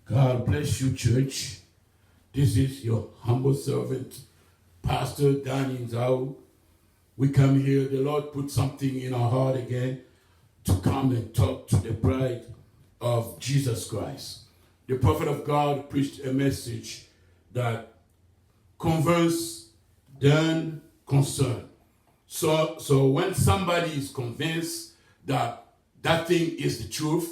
God bless you, church. This is your humble servant, Pastor Danny Zhao. We come here, the Lord put something in our heart again to come and talk to the bride of Jesus Christ. The prophet of God preached a message that converts, then concern. So when somebody is convinced that that thing is the truth,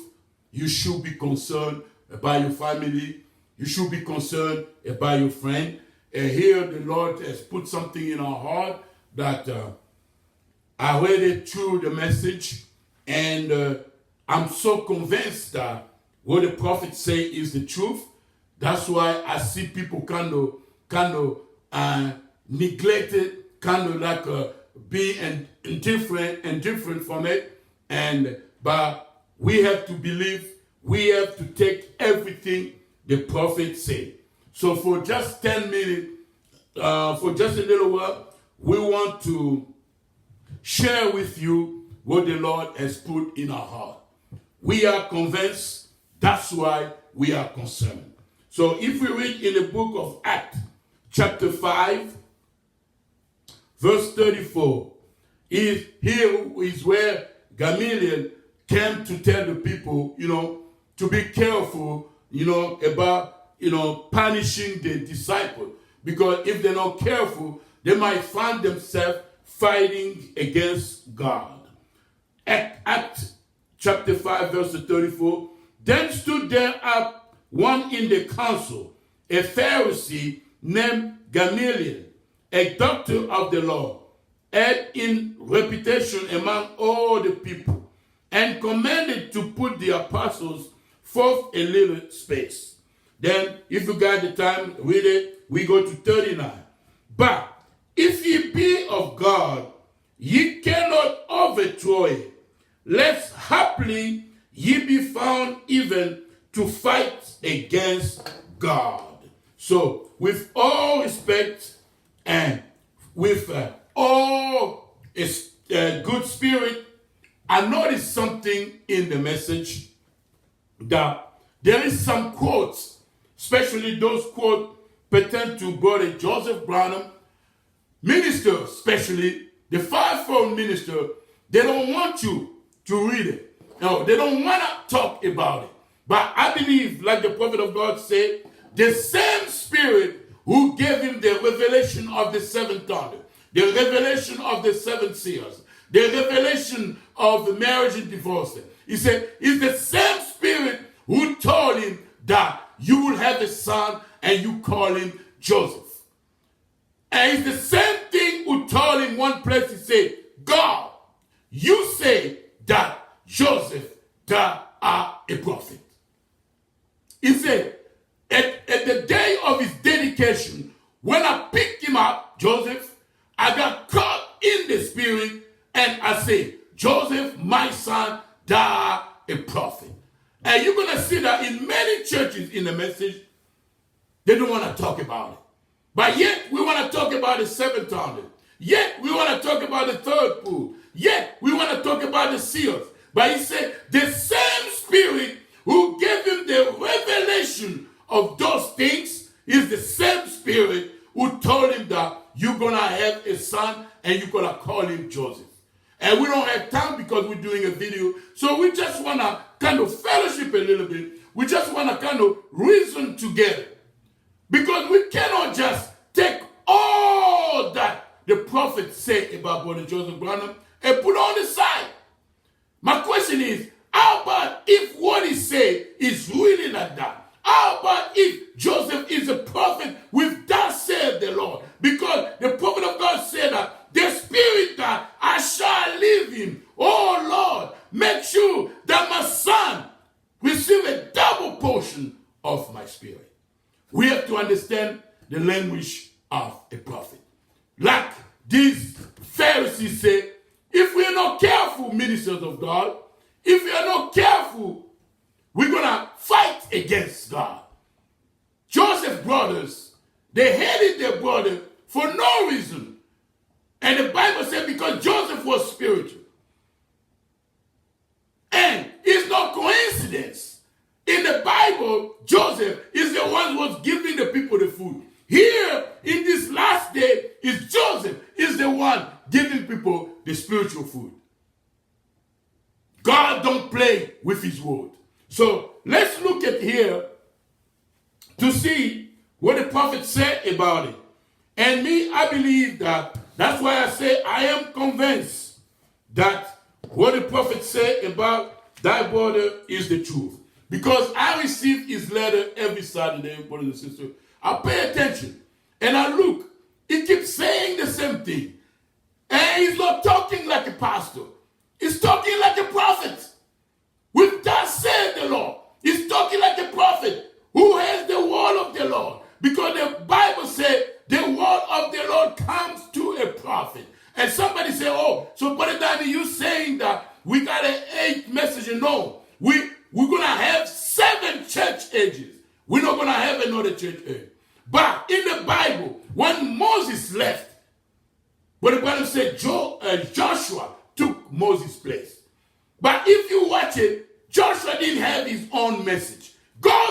you should be concerned about your family. You should be concerned about your friend. And here the Lord has put something in our heart that I read it through the message, and I'm so convinced that what the prophet say is the truth. That's why I see people kind of neglected, kind of like being indifferent from it. But we have to believe. We have to take everything the prophet said. So for just 10 minutes, for just a little while, we want to share with you what the Lord has put in our heart. We are convinced, that's why we are concerned. So if we read in the book of Acts, chapter 5, verse 34, here is where Gamaliel came to tell the people, to be careful, about, punishing the disciples. Because if they're not careful, they might find themselves fighting against God. Acts chapter 5, verse 34. Then stood there up one in the council, a Pharisee named Gamaliel, a doctor of the law, and in reputation among all the people, and commanded to put the apostles forth a little space. Then, if you got the time, read it, we go to 39. But if ye be of God, ye cannot overthrow it, lest haply ye be found even to fight against God. So, with all respect and with all good spirit, I noticed something in the message that there is some quotes, especially those quotes pertain to Brother Joseph Branham, minister, especially the fivefold minister. They don't want you to read it. No, they don't want to talk about it. But I believe, like the prophet of God said, the same spirit who gave him the revelation of the seventh thunder, the revelation of the seven seals, the revelation of the marriage and divorce. He said, it's the same spirit who told him that you will have a son and you call him Joseph. And it's the same thing who told him one place, he said, God, you say that Joseph, that are a prophet. He said, at the day of his dedication, when I picked him up, Joseph, I got caught in the spirit and I said, Joseph, my son, thou art a prophet. And you're going to see that in many churches in the message, they don't want to talk about it. But yet, we want to talk about the seventh thunder. Yet, we want to talk about the third pool. Yet, we want to talk about the seals. But he said, the same spirit who gave him the revelation of those things is the same spirit who told him that you're going to have a son and you're going to call him Joseph. And we don't have time because we're doing a video. So we just want to kind of fellowship a little bit. We just want to kind of reason together. Because we cannot just take all that the prophet said about Brother Joseph Branham and put on the side. My question is, how about if what he said is really like that? How about if Joseph is a prophet with thus said the Lord? Because the prophet of God said that the spirit that I shall leave him, oh Lord, make sure that my son receive a double portion of my spirit. We have to understand the language of a prophet. Like these Pharisees say, if we are not careful, ministers of God, if we are not careful, we're going to fight against God. Joseph's brothers, they hated their brother for no reason. And the Bible said because Joseph was spiritual. And it's no coincidence. In the Bible, Joseph was giving the people the food. Here, in this last day, is Joseph is the one giving people the spiritual food. God don't play with his word. So let's look at here to see what the prophet said about it. And me, I believe that's why I say I am convinced that what the prophet said about thy brother is the truth. Because I receive his letter every Saturday, brothers and sisters. I pay attention and I look. He keeps saying the same thing. And he's not talking like a pastor. He's talking like a prophet. With that said the Lord. He's talking like a prophet who has the word of the Lord. Because the Bible said the word of the Lord comes to a prophet. And somebody say, oh, so Brother Danny, you saying that we got an 8 message? No, we're going to have 7 church ages. We're not going to have another church age. But in the Bible, when Moses left, but the Bible said Joshua took Moses' place. But if you watch it, Joshua didn't have his own message.